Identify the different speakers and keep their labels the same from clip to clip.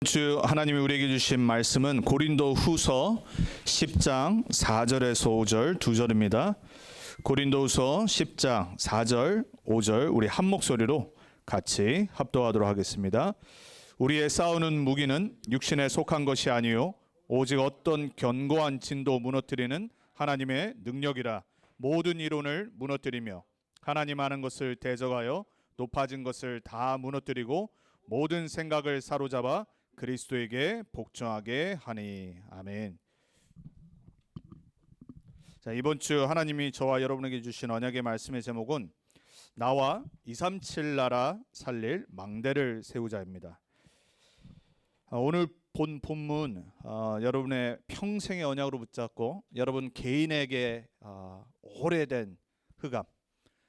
Speaker 1: 주 하나님이 우리에게 주신 말씀은 고린도 후서 10장 4절에서 5절 2절입니다. 고린도 후서 10장 4절 5절 우리 한 목소리로 같이 합독하도록 하겠습니다. 우리의 싸우는 무기는 육신에 속한 것이 아니요 오직 어떤 견고한 진도 무너뜨리는 하나님의 능력이라. 모든 이론을 무너뜨리며 하나님 아는 것을 대적하여 높아진 것을 다 무너뜨리고 모든 생각을 사로잡아 그리스도에게 복종하게 하니. 아멘. 자, 이번 주 하나님이 저와 여러분에게 주신 언약의 말씀의 제목은 나와 237 나라 살릴 망대를 세우자입니다. 오늘 본 본문 여러분의 평생의 언약으로 붙잡고 여러분 개인에게 오래된 흑암,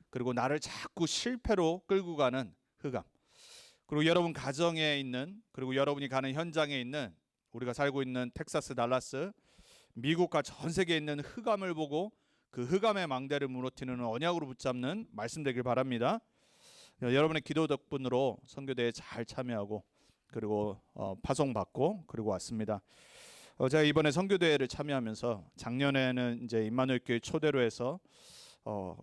Speaker 1: 그리고 나를 자꾸 실패로 끌고 가는 흑암, 그리고 여러분 가정에 있는, 그리고 여러분이 가는 현장에 있는, 우리가 살고 있는 텍사스, 달라스, 미국과 전 세계에 있는 흑암을 보고 그 흑암의 망대를 무너뜨리는 언약으로 붙잡는 말씀 되길 바랍니다. 여러분의 기도 덕분으로 선교대에 잘 참여하고 그리고 파송받고 그리고 왔습니다. 제가 이번에 선교대회를 참여하면서 작년에는 이제 임마누엘 교회 초대로 해서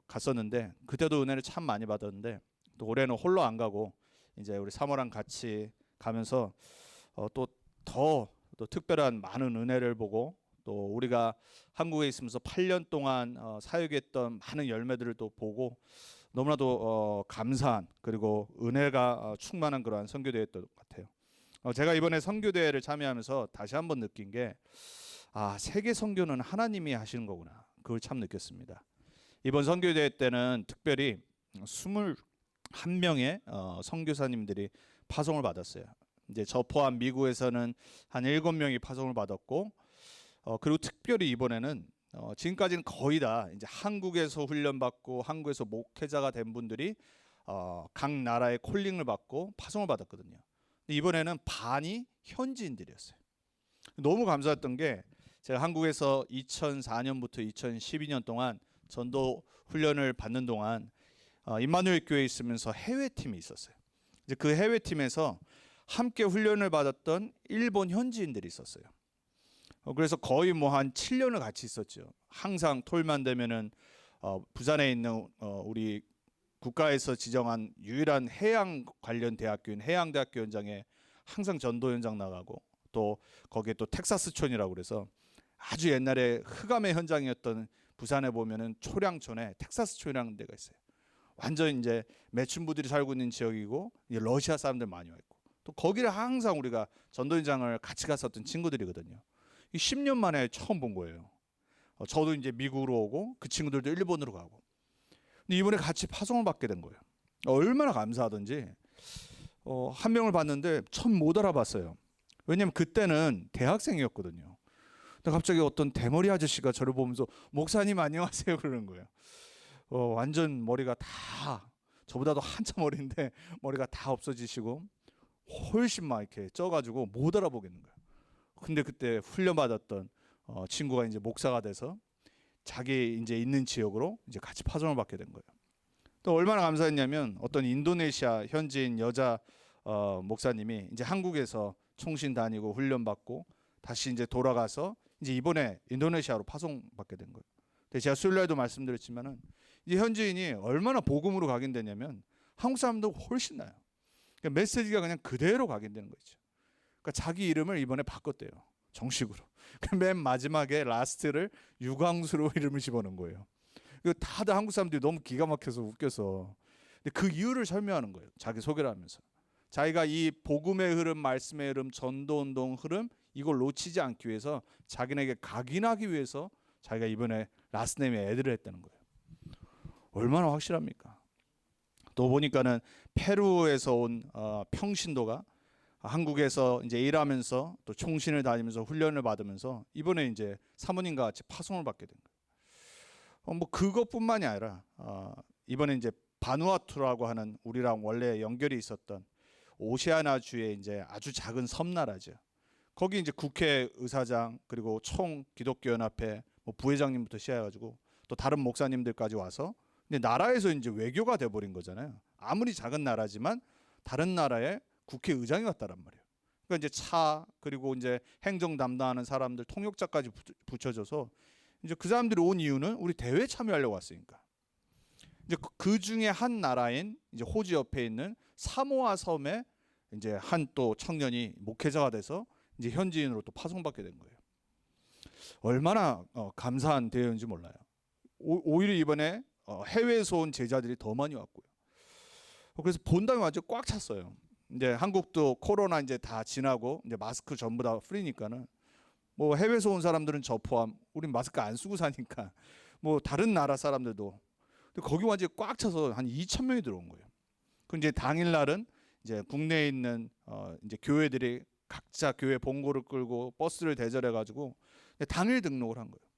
Speaker 1: 갔었는데 그때도 은혜를 참 많이 받았는데 또 올해는 홀로 안 가고 이제 우리 사모랑 같이 가면서 또 특별한 많은 은혜를 보고 또 우리가 한국에 있으면서 8년 동안 사역했던 많은 열매들을 또 보고 너무나도 감사한 그리고 은혜가 충만한 그러한 선교대회였던 것 같아요. 제가 이번에 선교대회를 참여하면서 다시 한번 느낀 게 세계 선교는 하나님이 하시는 거구나. 그걸 참 느꼈습니다. 이번 선교대회 때는 특별히 21명의 선교사님들이 파송을 받았어요. 이제 저 포함 미국에서는 한 7명이 파송을 받았고 그리고 특별히 이번에는 지금까지는 거의 다 이제 한국에서 훈련받고 한국에서 목회자가 된 분들이 각 나라의 콜링을 받고 파송을 받았거든요. 근데 이번에는 반이 현지인들이었어요. 너무 감사했던 게 제가 한국에서 2004년부터 2012년 동안 전도 훈련을 받는 동안 임마누엘 교회에 있으면서 해외팀이 있었어요. 이제 그 해외팀에서 함께 훈련을 받았던 일본 현지인들이 있었어요. 그래서 거의 뭐 한 7년을 같이 있었죠. 항상 토요일만 되면은 부산에 있는 우리 국가에서 지정한 유일한 해양 관련 대학교인 해양대학교 현장에 항상 전도 현장 나가고 또 거기에 또 텍사스촌이라고 그래서 아주 옛날에 흑암의 현장이었던 부산에 보면은 초량촌에 텍사스촌이라는 데가 있어요. 완전 이제 매춘부들이 살고 있는 지역이고 이제 러시아 사람들 많이 와 있고 또 거기를 항상 우리가 전도 현장을 같이 갔었던 친구들이거든요. 10년 만에 처음 본 거예요. 저도 이제 미국으로 오고 그 친구들도 일본으로 가고. 근데 이번에 같이 파송을 받게 된 거예요. 얼마나 감사하던지 한 명을 봤는데 처음 못 알아봤어요. 왜냐면 그때는 대학생이었거든요. 근데 갑자기 어떤 대머리 아저씨가 저를 보면서 목사님 안녕하세요 그러는 거예요. 완전 머리가 다 저보다도 한참 어린데 머리가 다 없어지시고 훨씬 막 이렇게 쪄가지고 못 알아보겠는 거예요. 근데 그때 훈련받았던 친구가 이제 목사가 돼서 자기 이제 있는 지역으로 이제 같이 파송을 받게 된 거예요. 또 얼마나 감사했냐면 어떤 인도네시아 현지인 여자 목사님이 이제 한국에서 총신 다니고 훈련받고 다시 이제 돌아가서 이제 이번에 인도네시아로 파송받게 된 거예요. 근데 제가 수요일날도 말씀드렸지만은 이 현지인이 얼마나 복음으로 각인되냐면 한국 사람도 훨씬 나요. 그러니까 메시지가 그냥 그대로 각인되는 거죠. 그러니까 자기 이름을 이번에 바꿨대요. 정식으로. 맨 마지막에 라스트를 유광수로 이름을 집어넣은 거예요. 다들 한국 사람들이 너무 기가 막혀서 웃겨서. 근데 그 이유를 설명하는 거예요. 자기 소개를 하면서. 자기가 이 복음의 흐름, 말씀의 흐름, 전도운동 흐름 이걸 놓치지 않기 위해서 자기네에게 각인하기 위해서 자기가 이번에 라스트네임에 애드를 했다는 거예요. 얼마나 확실합니까? 또 보니까는 페루에서 온 평신도가 한국에서 이제 일하면서 또 총신을 다니면서 훈련을 받으면서 이번에 이제 사모님과 같이 파송을 받게 된 거예요. 뭐 그것뿐만이 아니라 이번에 이제 바누아투라고 하는 우리랑 원래 연결이 있었던 오세아나주의 이제 아주 작은 섬나라죠. 거기 이제 국회의사장 그리고 총 기독교연합회 뭐 부회장님부터 시작해가지고 또 다른 목사님들까지 와서 근데 나라에서 이제 외교가 돼버린 거잖아요. 아무리 작은 나라지만 다른 나라에 국회의장이 왔다란 말이에요. 그러니까 이제 차 그리고 이제 행정 담당하는 사람들 통역자까지 붙여줘서 이제 그 사람들이 온 이유는 우리 대회에 참여하려고 왔으니까. 이제 그 중에 한 나라인 이제 호주 옆에 있는 사모아 섬에 이제 한 또 청년이 목회자가 돼서 이제 현지인으로 또 파송받게 된 거예요. 얼마나 감사한 대회인지 몰라요. 오히려 이번에 해외에서 온 제자들이 더 많이 왔고요. 그래서 본당이 완전 꽉 찼어요. 이제 한국도 코로나 이제 다 지나고 이제 마스크 전부 다 프리니까는 뭐 해외에서 온 사람들은 저 포함, 우린 마스크 안 쓰고 사니까 뭐 다른 나라 사람들도 거기 완전 꽉 차서 한 2,000명이 들어온 거예요. 그 이제 당일 날은 이제 국내에 있는 이제 교회들이 각자 교회 본고를 끌고 버스를 대절해 가지고 당일 등록을 한 거예요.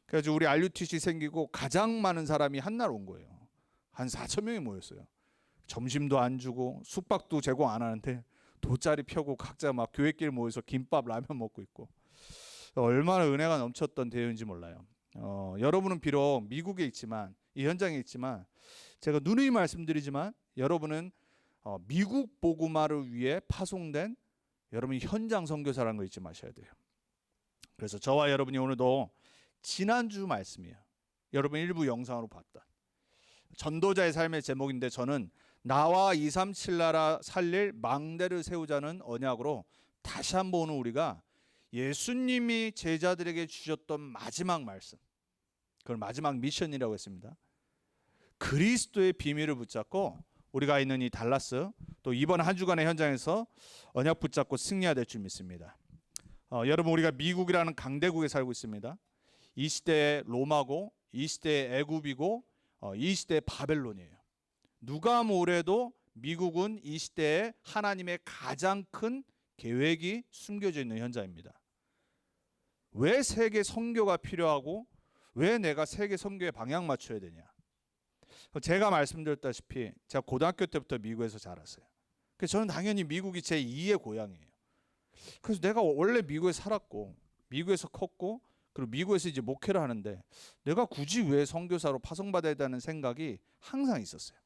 Speaker 1: 그래서 우리 RUTC 생기고 가장 많은 사람이 한 날 온 거예요. 한 4,000명이 모였어요. 점심도 안 주고 숙박도 제공 안 하는데 돗자리 펴고 각자 막 교회끼리 모여서 김밥 라면 먹고 있고 얼마나 은혜가 넘쳤던 대회인지 몰라요. 여러분은 비록 미국에 있지만 이 현장에 있지만 제가 누누이 말씀드리지만 여러분은 미국 복음화를 위해 파송된 여러분이 현장 선교사라는 거 잊지 마셔야 돼요. 그래서 저와 여러분이 오늘도 지난주 말씀이에요. 여러분 일부 영상으로 봤다. 전도자의 삶의 제목인데 저는 나와 237 나라 살릴 망대를 세우자는 언약으로 다시 한번 우리가 예수님이 제자들에게 주셨던 마지막 말씀, 그걸 마지막 미션이라고 했습니다. 그리스도의 비밀을 붙잡고 우리가 있는 이 달라스 또 이번 한 주간의 현장에서 언약 붙잡고 승리해야 될 줄 믿습니다. 여러분 우리가 미국이라는 강대국에 살고 있습니다. 이 시대의 로마고 이 시대의 애굽이고 이 시대의 바벨론이에요. 누가 뭐래도 미국은 이 시대에 하나님의 가장 큰 계획이 숨겨져 있는 현장입니다. 왜 세계 선교가 필요하고 왜 내가 세계 선교에 방향 맞춰야 되냐? 제가 말씀드렸다시피 제가 고등학교 때부터 미국에서 자랐어요. 그래서 저는 당연히 미국이 제 2의 고향이에요. 그래서 내가 원래 미국에 살았고 미국에서 컸고 그리고 미국에서 이제 목회를 하는데 내가 굳이 왜 선교사로 파송받아야 되는 생각이 항상 있었어요.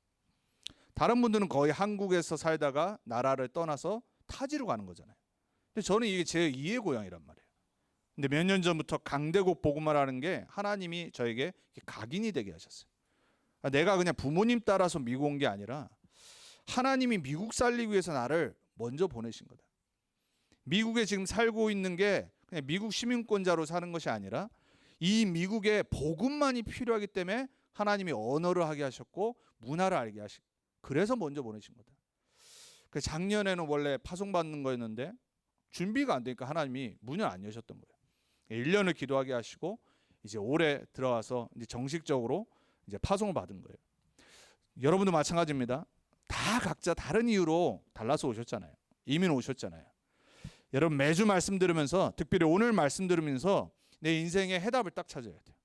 Speaker 1: 다른 분들은 거의 한국에서 살다가 나라를 떠나서 타지로 가는 거잖아요. 근데 저는 이게 제 2의 고향이란 말이에요. 근데 몇 년 전부터 강대국 복음화라는 게 하나님이 저에게 각인이 되게 하셨어요. 내가 그냥 부모님 따라서 미국 온 게 아니라 하나님이 미국 살리기 위해서 나를 먼저 보내신 거다. 미국에 지금 살고 있는 게 그냥 미국 시민권자로 사는 것이 아니라 이 미국에 복음만이 필요하기 때문에 하나님이 언어를 하게 하셨고 문화를 알게 하시고 그래서 먼저 보내신 거다. 작년에는 원래 파송받는 거였는데 준비가 안 되니까 하나님이 문을 안 여셨던 거예요. 1년을 기도하게 하시고 이제 올해 들어와서 이제 정식적으로 이제 파송을 받은 거예요. 여러분도 마찬가지입니다. 다 각자 다른 이유로 달라서 오셨잖아요. 이민 오셨잖아요. 여러분 매주 말씀 들으면서 특별히 오늘 말씀 들으면서 내 인생의 해답을 딱 찾아야 돼요.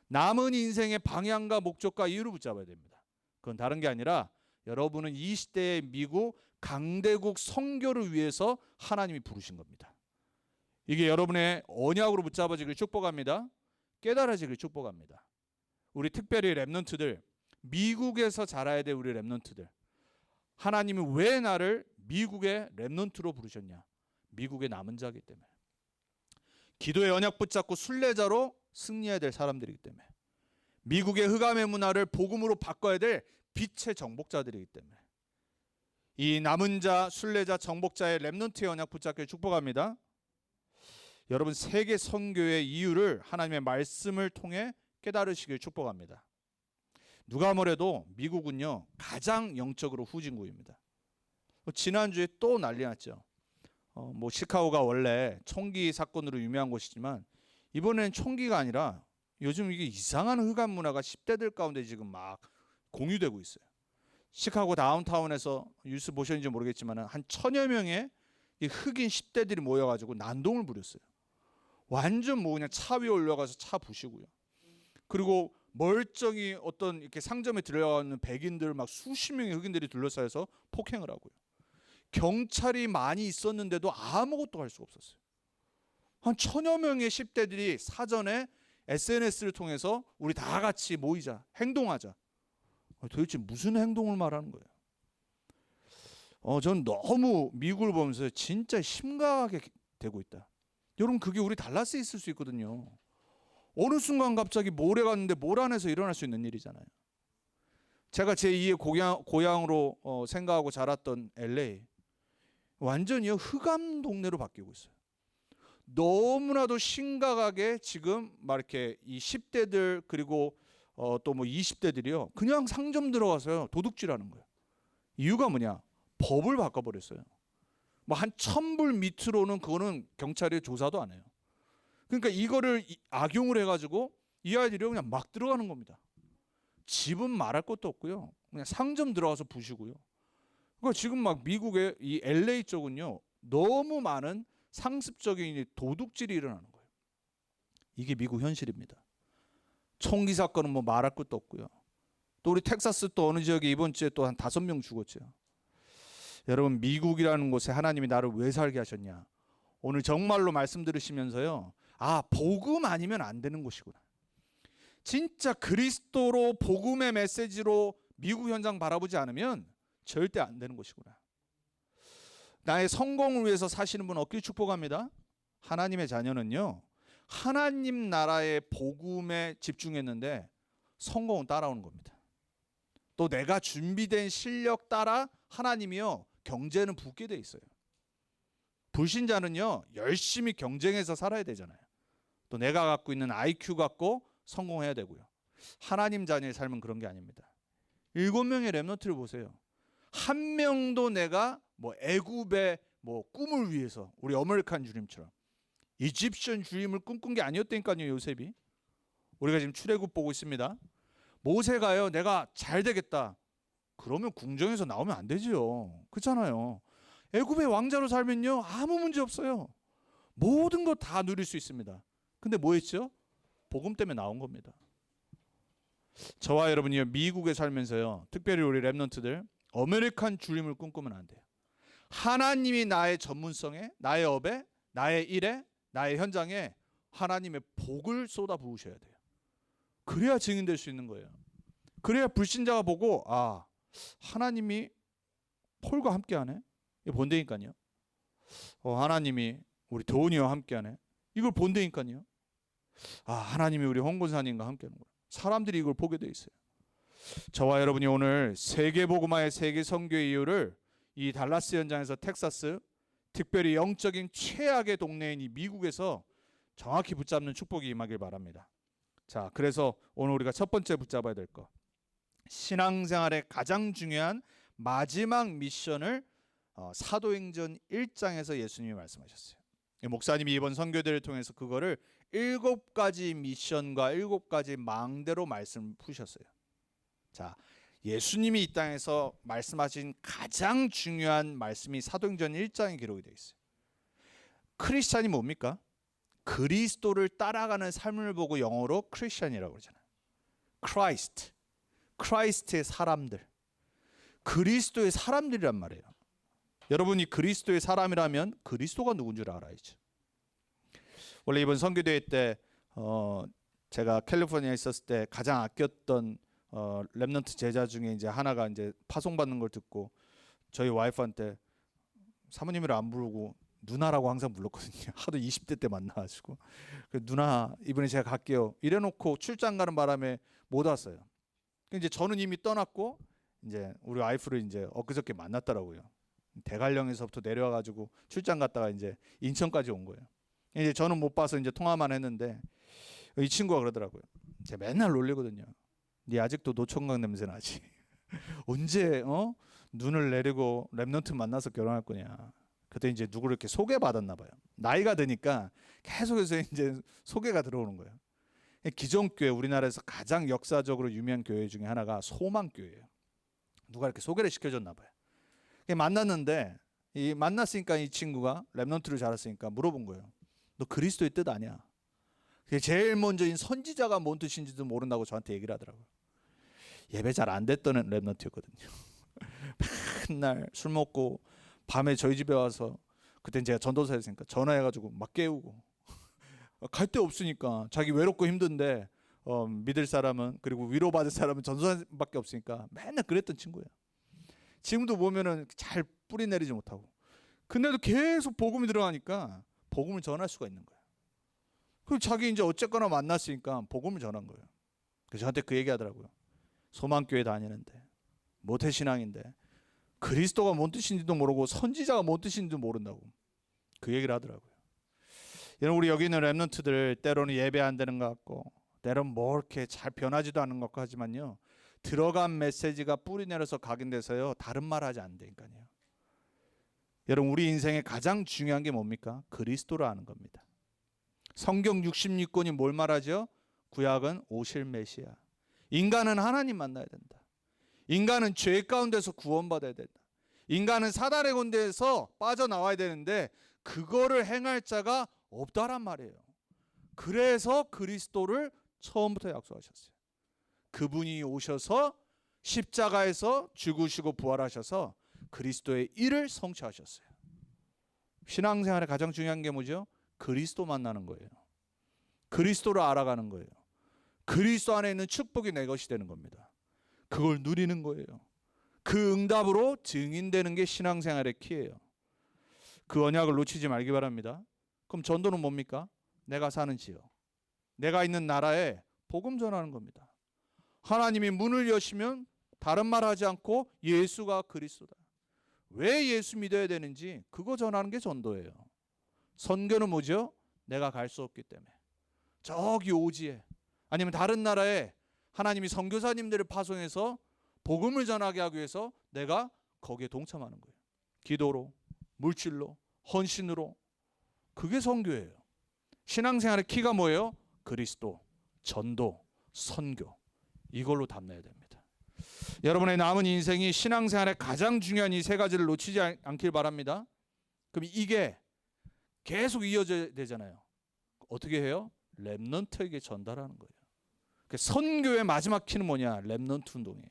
Speaker 1: 남은 인생의 방향과 목적과 이유를 붙잡아야 됩니다. 그건 다른 게 아니라 여러분은 이 시대의 미국 강대국 선교를 위해서 하나님이 부르신 겁니다. 이게 여러분의 언약으로 붙잡아지길 축복합니다. 깨달아지길 축복합니다. 우리 특별히 렘넌트들, 미국에서 자라야 될 우리 렘넌트들, 하나님이 왜 나를 미국의 렘넌트로 부르셨냐? 미국의 남은 자이기 때문에, 기도의 언약 붙잡고 순례자로 승리해야 될 사람들이기 때문에, 미국의 흑암의 문화를 복음으로 바꿔야 될 빛의 정복자들이기 때문에, 이 남은 자, 순례자, 정복자의 렘넌트의 언약 붙잡기를 축복합니다. 여러분 세계 선교의 이유를 하나님의 말씀을 통해 깨달으시길 축복합니다. 누가 뭐래도 미국은요 가장 영적으로 후진국입니다. 지난주에 또 난리 났죠. 뭐 시카고가 원래 총기 사건으로 유명한 곳이지만 이번에는 총기가 아니라 요즘 이게 이상한 흑암 문화가 10대들 가운데 지금 막 공유되고 있어요. 시카고 다운타운에서 뉴스 보셨는지 모르겠지만 한 1,000여 명의 이 흑인 10대들이 모여가지고 난동을 부렸어요. 완전 뭐 그냥 차 위에 올라가서 차 부시고요. 그리고 멀쩡히 어떤 이렇게 상점에 들어가는 백인들 막 수십 명의 흑인들이 둘러싸여서 폭행을 하고요. 경찰이 많이 있었는데도 아무것도 할 수가 없었어요. 한 1,000여 명의 10대들이 사전에 SNS를 통해서 우리 다 같이 모이자, 행동하자. 도대체 무슨 행동을 말하는 거예요? 저는 너무 미국을 보면서 진짜 심각하게 되고 있다. 여러분, 그게 우리 달라스에 있을 수 있거든요. 어느 순간 갑자기 모래 갔는데 몰 안에서 일어날 수 있는 일이잖아요. 제가 제2의 고향으로 생각하고 자랐던 LA, 완전히요 흑암 동네로 바뀌고 있어요. 너무나도 심각하게 지금 막 이렇게 이 10대들 그리고 또 뭐 20대들이요 그냥 상점 들어가서요 도둑질하는 거예요. 이유가 뭐냐? 법을 바꿔버렸어요. 뭐 한 1,000불 밑으로는 그거는 경찰이 조사도 안 해요. 그러니까 이거를 악용을 해가지고 이 아이들이 그냥 막 들어가는 겁니다. 집은 말할 것도 없고요. 그냥 상점 들어가서 부시고요. 그러니까 지금 막 미국의 이 LA 쪽은요 너무 많은 상습적인 도둑질이 일어나는 거예요. 이게 미국 현실입니다. 총기 사건은 뭐 말할 것도 없고요. 또 우리 텍사스 또 어느 지역에 이번 주에 또 한 5명 죽었죠. 여러분, 미국이라는 곳에 하나님이 나를 왜 살게 하셨냐? 오늘 정말로 말씀 들으시면서요, 복음 아니면 안 되는 곳이구나. 진짜 그리스도로 복음의 메시지로 미국 현장 바라보지 않으면 절대 안 되는 곳이구나. 나의 성공을 위해서 사시는 분 얻길 축복합니다. 하나님의 자녀는요 하나님 나라의 복음에 집중했는데 성공은 따라오는 겁니다. 또 내가 준비된 실력 따라 하나님이요 경제는 붙게 돼 있어요. 불신자는요 열심히 경쟁해서 살아야 되잖아요. 또 내가 갖고 있는 IQ 갖고 성공해야 되고요. 하나님 자녀의 삶은 그런 게 아닙니다. 7명의 렘넌트를 보세요. 한 명도 내가 뭐 애굽의 뭐 꿈을 위해서 우리 아메리칸 주림처럼 이집션 주림을 꿈꾼 게 아니었다니까요. 요셉이. 우리가 지금 출애굽 보고 있습니다. 모세가요 내가 잘 되겠다 그러면 궁정에서 나오면 안 되죠. 그렇잖아요. 애굽의 왕자로 살면요 아무 문제 없어요. 모든 거 다 누릴 수 있습니다. 근데 뭐 했죠? 복음 때문에 나온 겁니다. 저와 여러분이 미국에 살면서요 특별히 우리 렘넌트들 아메리칸 주림을 꿈꾸면 안 돼요. 하나님이 나의 전문성에, 나의 업에, 나의 일에, 나의 현장에 하나님의 복을 쏟아 부으셔야 돼요. 그래야 증인될 수 있는 거예요. 그래야 불신자가 보고 하나님이 폴과 함께하네. 이거 본다니까요. 하나님이 우리 도훈이와 함께하네. 이걸 본다니까요. 하나님이 우리 홍 권사님과 함께하는 거예요. 사람들이 이걸 보게 돼 있어요. 저와 여러분이 오늘 세계복음화의 세계 선교의 이유를 이 달라스 현장에서 텍사스, 특별히 영적인 최악의 동네인 이 미국에서 정확히 붙잡는 축복이 임하길 바랍니다. 자, 그래서 오늘 우리가 첫 번째 붙잡아야 될 거, 신앙생활의 가장 중요한 마지막 미션을 사도행전 1장에서 예수님이 말씀하셨어요. 목사님이 이번 선교대를 통해서 그거를 7가지 미션과 7가지 망대로 말씀을 푸셨어요. 자, 예수님이 이 땅에서 말씀하신 가장 중요한 말씀이 사도행전 1장에 기록이 되어 있어요. 크리스찬이 뭡니까? 그리스도를 따라가는 삶을 보고 영어로 크리스찬이라고 그러잖아요. 크라이스트, 크라이스트의 사람들, 그리스도의 사람들이란 말이에요. 여러분이 그리스도의 사람이라면 그리스도가 누군 줄 알아야죠. 원래 이번 선교대회 때 제가 캘리포니아에 있었을 때 가장 아꼈던 렘넌트 제자 중에 이제 하나가 이제 파송받는 걸 듣고 저희 와이프한테 사모님이라 안 부르고 누나라고 항상 불렀거든요. 하도 20대 때 만나가지고 누나 이번에 제가 갈게요. 이래놓고 출장 가는 바람에 못 왔어요. 이제 저는 이미 떠났고 이제 우리 와이프를 이제 엊그저께 만났더라고요. 대관령에서부터 내려와가지고 출장 갔다가 이제 인천까지 온 거예요. 이제 저는 못 봐서 이제 통화만 했는데 이 친구가 그러더라고요. 제가 맨날 놀리거든요. 네 아직도 노총각 냄새 나지. 언제 눈을 내리고 렘넌트 만나서 결혼할 거냐. 그때 이제 누구를 이렇게 소개받았나 봐요. 나이가 드니까 계속해서 이제 소개가 들어오는 거예요. 기존교회, 우리나라에서 가장 역사적으로 유명한 교회 중에 하나가 소망교회예요. 누가 이렇게 소개를 시켜줬나 봐요. 만났는데 만났으니까 이 친구가 렘넌트를 잘했으니까 물어본 거예요. 너 그리스도의 뜻 아냐? 제일 먼저인 선지자가 뭔 뜻인지도 모른다고 저한테 얘기를 하더라고요. 예배 잘 안 됐던 렘넌트였거든요. 맨날 술 먹고 밤에 저희 집에 와서 그땐 제가 전도사였으니까 전화해가지고 막 깨우고 갈 데 없으니까 자기 외롭고 힘든데 믿을 사람은 그리고 위로받을 사람은 전도사밖에 없으니까 맨날 그랬던 친구예요. 지금도 보면은 잘 뿌리 내리지 못하고. 근데도 계속 복음이 들어가니까 복음을 전할 수가 있는 거예요. 그럼 자기 이제 어쨌거나 만났으니까 복음을 전한 거예요. 그래서 저한테 그 얘기 하더라고요. 소망교회 다니는데 모태신앙인데 그리스도가 뭔 뜻인지도 모르고 선지자가 뭔 뜻인지도 모른다고 그 얘기를 하더라고요. 여러분, 우리 여기 있는 렘넌트들 때로는 예배 안 되는 것 같고 때로는 뭐 이렇게 잘 변하지도 않는 것 같고 하지만요, 들어간 메시지가 뿌리 내려서 각인돼서요 다른 말 하지 않는다니까요. 여러분, 우리 인생의 가장 중요한 게 뭡니까? 그리스도를 아는 겁니다. 성경 66권이 뭘 말하죠? 구약은 오실 메시아. 인간은 하나님 만나야 된다. 인간은 죄 가운데서 구원받아야 된다. 인간은 사단의 건데에서 빠져나와야 되는데 그거를 행할 자가 없다란 말이에요. 그래서 그리스도를 처음부터 약속하셨어요. 그분이 오셔서 십자가에서 죽으시고 부활하셔서 그리스도의 일을 성취하셨어요. 신앙생활의 가장 중요한 게 뭐죠? 그리스도 만나는 거예요. 그리스도를 알아가는 거예요. 그리스도 안에 있는 축복이 내 것이 되는 겁니다. 그걸 누리는 거예요. 그 응답으로 증인되는 게 신앙생활의 키예요. 그 언약을 놓치지 말기 바랍니다. 그럼 전도는 뭡니까? 내가 사는 지역, 내가 있는 나라에 복음 전하는 겁니다. 하나님이 문을 여시면 다른 말 하지 않고 예수가 그리스도다. 왜 예수 믿어야 되는지 그거 전하는 게 전도예요. 선교는 뭐죠? 내가 갈 수 없기 때문에 저기 오지에 아니면 다른 나라에 하나님이 선교사님들을 파송해서 복음을 전하게 하기 위해서 내가 거기에 동참하는 거예요. 기도로, 물질로, 헌신으로. 그게 선교예요. 신앙생활의 키가 뭐예요? 그리스도, 전도, 선교. 이걸로 담내야 됩니다. 여러분의 남은 인생이 신앙생활의 가장 중요한 이 세 가지를 놓치지 않길 바랍니다. 그럼 이게 계속 이어져야 되잖아요. 어떻게 해요? 렘넌트에게 전달하는 거예요. 선교의 마지막 키는 뭐냐? 렘넌트 운동이에요.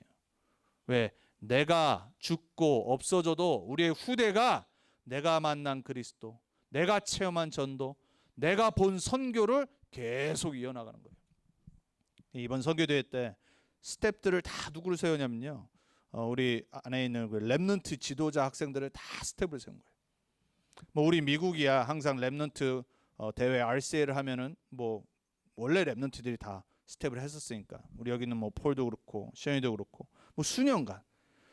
Speaker 1: 왜? 내가 죽고 없어져도 우리의 후대가 내가 만난 그리스도, 내가 체험한 전도, 내가 본 선교를 계속 이어나가는 거예요. 이번 선교대회 때 스텝들을 다 누구를 세우냐면요, 우리 안에 있는 그 렘넌트 지도자 학생들을 다 스텝을 세운 거예요. 뭐 우리 미국이야 항상 렘넌트 대회 RCA를 하면은 뭐 원래 렘넌트들이 다 스텝을 했었으니까 우리 여기는 뭐 폴도 그렇고 시연이도 그렇고 뭐 수년간.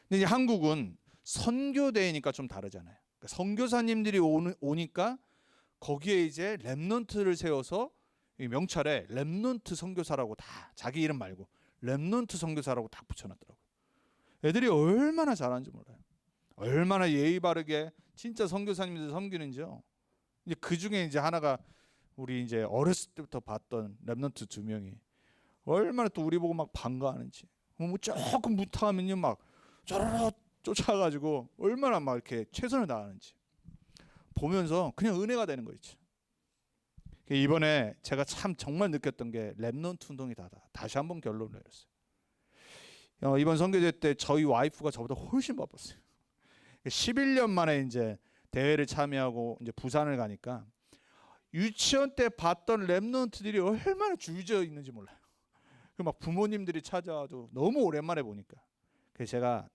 Speaker 1: 근데 이제 한국은 선교대회니까 좀 다르잖아요. 그러니까 선교사님들이 오니까 거기에 이제 렘넌트를 세워서 명찰에 렘넌트 선교사라고 다 자기 이름 말고 렘넌트 선교사라고 딱 붙여놨더라고요. 애들이 얼마나 잘하는지 몰라요. 얼마나 예의 바르게 진짜 선교사님들 섬기는지요. 이제 그 중에 이제 하나가 우리 이제 어렸을 때부터 봤던 렘넌트 2명이 얼마나 또 우리 보고 막 반가워하는지. 뭐 조금 부탁하면요 막 쪼르르 쫓아가지고 얼마나 막 이렇게 최선을 다하는지 보면서 그냥 은혜가 되는 거 있죠. 이번에 제가 참 정말 느꼈던 게 렘넌트 운동이다. 다시 한번 결론을 내렸어요. 이번 선교제 때 저희 와이프가 저보다 훨씬 바빴어요. 11년 만에 이제 대회를 참여하고 이제 부산을 가니까 유치원 때 봤던 렘넌트들이 얼마나 주저져 있는지 몰라요. 그 막 부모님들이 찾아와도 너무 오랜만에 보니까. 그래서 제가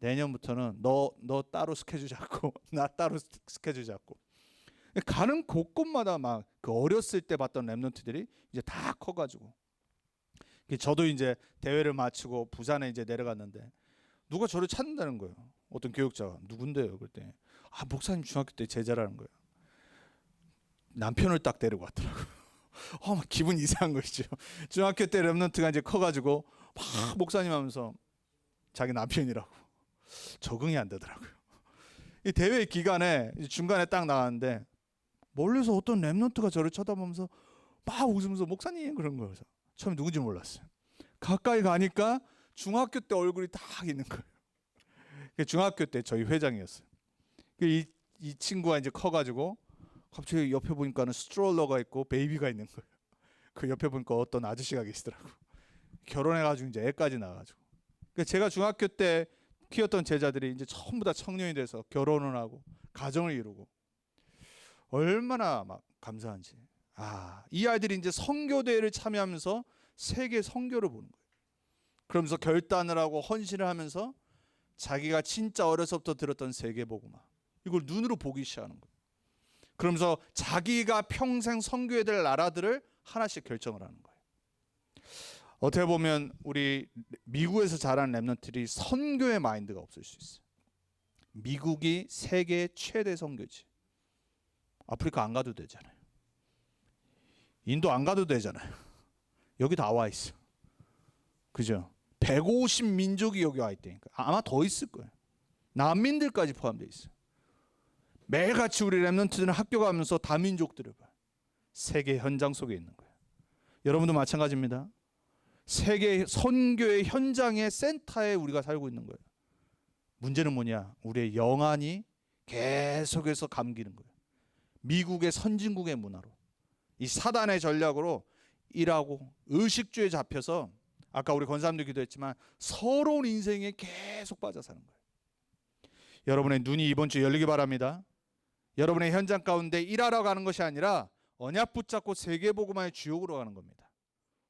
Speaker 1: 내년부터는 너 따로 스케줄 잡고 나 따로 스케줄 잡고 가는 곳곳마다 막 그 어렸을 때 봤던 렘넌트들이 이제 다 커가지고 저도 이제 대회를 마치고 부산에 이제 내려갔는데 누가 저를 찾는다는 거예요. 어떤 교육자가 누군데요? 그랬더니 목사님 중학교 때 제자라는 거예요. 남편을 딱 데리고 왔더라고요. 막 기분 이상한 거죠. 중학교 때 렘넌트가 이제 커가지고 막 목사님 하면서 자기 남편이라고 적응이 안 되더라고요. 이 대회 기간에 중간에 딱 나왔는데 멀리서 어떤 렘넌트가 저를 쳐다보면서 막 웃으면서 목사님 그런 거예요. 처음에 누군지 몰랐어요. 가까이 가니까 중학교 때 얼굴이 딱 있는 거예요. 중학교 때 저희 회장이었어요. 이 친구가 이제 커가지고 갑자기 옆에 보니까는 스트롤러가 있고 베이비가 있는 거예요. 그 옆에 보니까 어떤 아저씨가 계시더라고. 결혼해가지고 이제 애까지 낳아가지고. 그러니까 제가 중학교 때 키웠던 제자들이 이제 전부 다 청년이 돼서 결혼을 하고 가정을 이루고 얼마나 막 감사한지. 이 아이들이 이제 선교대회를 참여하면서 세계 선교를 보는 거예요. 그러면서 결단을 하고 헌신을 하면서 자기가 진짜 어려서부터 들었던 세계복음화, 이걸 눈으로 보기 시작하는 거예요. 그러면서 자기가 평생 선교해야 될 나라들을 하나씩 결정을 하는 거예요. 어떻게 보면 우리 미국에서 자란 렘넌트들이 선교의 마인드가 없을 수 있어요. 미국이 세계 최대 선교지. 아프리카 안 가도 되잖아요. 인도 안 가도 되잖아요. 여기 다 와 있어. 그죠? 150민족이 여기 와 있다니까. 아마 더 있을 거예요. 난민들까지 포함되어 있어요. 매일같이 우리 렘넌트들은 학교 가면서 다민족들을 봐요. 세계 현장 속에 있는 거예요. 여러분도 마찬가지입니다. 세계 선교의 현장의 센터에 우리가 살고 있는 거예요. 문제는 뭐냐? 우리의 영안이 계속해서 감기는 거예요. 미국의 선진국의 문화로, 이 사단의 전략으로 일하고 의식주에 잡혀서, 아까 우리 권사님도 기도했지만 서러운 인생에 계속 빠져 사는 거예요. 여러분의 눈이 이번 주 열리기 바랍니다. 여러분의 현장 가운데 일하러 가는 것이 아니라 언약 붙잡고 세계복음화의 주역으로 가는 겁니다.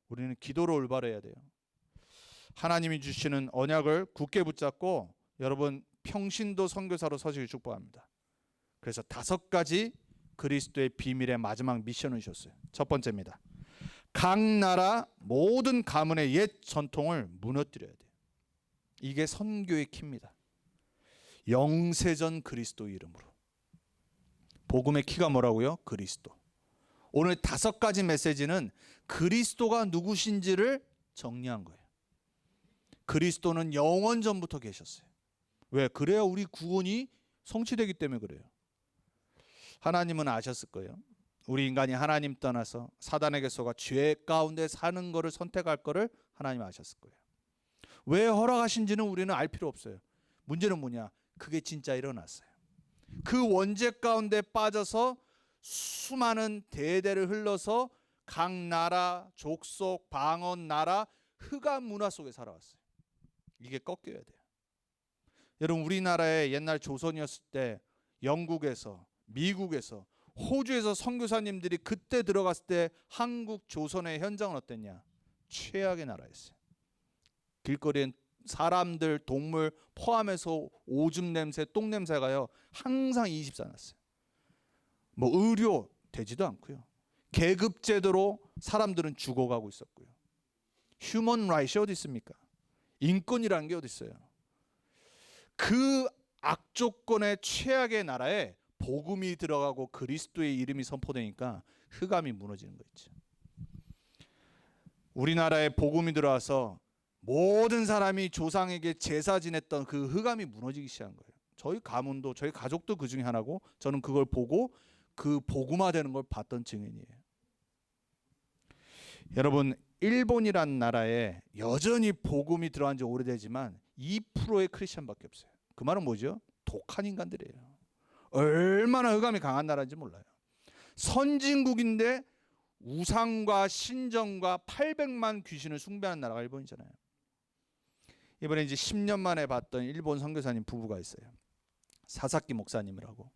Speaker 1: 우리는 기도로 올바르야 돼요. 하나님이 주시는 언약을 굳게 붙잡고 여러분 평신도 선교사로 서시길 축복합니다. 그래서 5가지 그리스도의 비밀의 마지막 미션을 주셨어요. 첫 번째입니다. 각 나라 모든 가문의 옛 전통을 무너뜨려야 돼요. 이게 선교의 키입니다. 영세전 그리스도 이름으로. 복음의 키가 뭐라고요? 그리스도. 오늘 5가지 메시지는 그리스도가 누구신지를 정리한 거예요. 그리스도는 영원 전부터 계셨어요. 왜? 그래야 우리 구원이 성취되기 때문에 그래요. 하나님은 아셨을 거예요. 우리 인간이 하나님 떠나서 사단에게 속아 죄 가운데 사는 거를 선택할 거를 하나님 아셨을 거예요. 왜 허락하신지는 우리는 알 필요 없어요. 문제는 뭐냐? 그게 진짜 일어났어요. 그 원죄 가운데 빠져서 수많은 대대를 흘러서 각 나라, 족속, 방언, 나라, 흑암 문화 속에 살아왔어요. 이게 꺾여야 돼요. 여러분 우리나라의 옛날 조선이었을 때 영국에서, 미국에서, 호주에서 선교사님들이 그때 들어갔을 때 한국 조선의 현장은 어땠냐? 최악의 나라였어요. 길거리엔 사람들, 동물 포함해서 오줌 냄새, 똥 냄새가요 항상 24 났어요. 뭐 의료 되지도 않고요. 계급 제도로 사람들은 죽어가고 있었고요. 휴먼 라이트 어디 있습니까? 인권이라는 게 어디 있어요? 그 악조건의 최악의 나라에 복음이 들어가고 그리스도의 이름이 선포되니까 흑암이 무너지는 거 있죠. 우리나라에 복음이 들어와서 모든 사람이 조상에게 제사 지냈던 그 흑암이 무너지기 시작한 거예요. 저희 가문도, 저희 가족도 그 중에 하나고, 저는 그걸 보고 그 복음화되는 걸 봤던 증인이에요. 여러분 일본이란 나라에 여전히 복음이 들어간 지 오래되지만 2%의 크리스천밖에 없어요. 그 말은 뭐죠? 독한 인간들이에요. 얼마나 흑암이 강한 나라인지 몰라요. 선진국인데 우상과 신정과 800만 귀신을 숭배하는 나라가 일본이잖아요. 이번에 이제 10년 만에 봤던 일본 선교사님 부부가 있어요. 사사키 목사님이라고.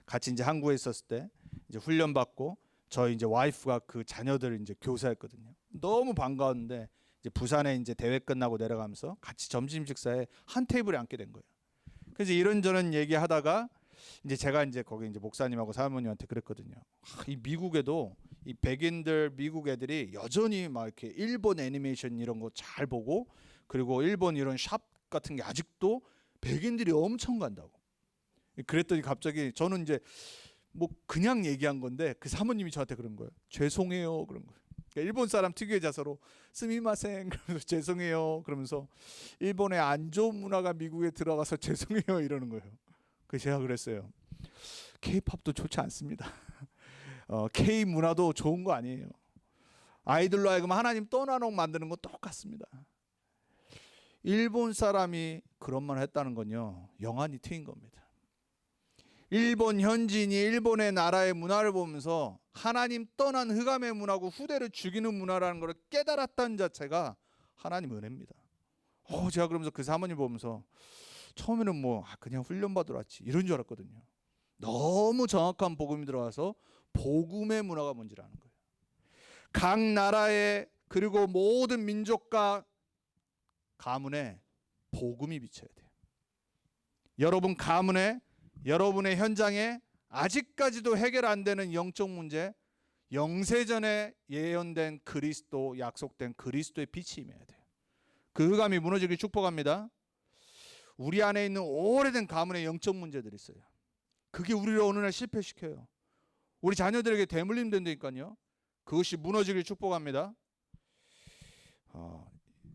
Speaker 1: 같이 이제 한국에 있었을 때 이제 훈련 받고 저희 이제 와이프가 그 자녀들을 이제 교사했거든요. 너무 반가웠는데 이제 부산에 이제 대회 끝나고 내려가면서 같이 점심 식사에 한 테이블에 앉게 된 거예요. 그래서 이런저런 얘기하다가 이제 제가 이제 거기 이제 목사님하고 사모님한테 그랬거든요. 이 미국에도 이 백인들 미국 애들이 여전히 막 이렇게 일본 애니메이션 이런 거 잘 보고, 그리고 일본 이런 샵 같은 게 아직도 백인들이 엄청 간다고. 그랬더니 갑자기 저는 이제 뭐 그냥 얘기한 건데 그 사모님이 저한테 그런 거예요. 죄송해요 그런 거예요. 그러니까 일본 사람 특유의 자세로 스미마셍 그러면서 죄송해요 그러면서 일본의 안 좋은 문화가 미국에 들어가서 죄송해요 이러는 거예요. 그래서 제가 그랬어요. K-팝도 좋지 않습니다. K 문화도 좋은 거 아니에요. 아이들로 하여금 하나님 떠나놓고 만드는 건 똑같습니다. 일본 사람이 그런 말을 했다는 건요 영안이 트인 겁니다. 일본 현지인이 일본의 나라의 문화를 보면서 하나님 떠난 흑암의 문화고 후대를 죽이는 문화라는 걸 깨달았다는 자체가 하나님 은혜입니다. 제가 그러면서 그 사모님 보면서 처음에는 뭐 그냥 훈련 받으러 왔지 이런 줄 알았거든요. 너무 정확한 복음이 들어와서 복음의 문화가 뭔지를 아는 거예요. 각 나라에 그리고 모든 민족과 가문에 복음이 비쳐야 돼요. 여러분 가문에, 여러분의 현장에 아직까지도 해결 안 되는 영적 문제, 영세전에 예언된 그리스도, 약속된 그리스도의 빛이 임해야 돼요. 그 흑암이 무너지길 축복합니다. 우리 안에 있는 오래된 가문의 영적 문제들이 있어요. 그게 우리를 어느 날 실패시켜요. 우리 자녀들에게 대물림 된다니까요. 그것이 무너지길 축복합니다.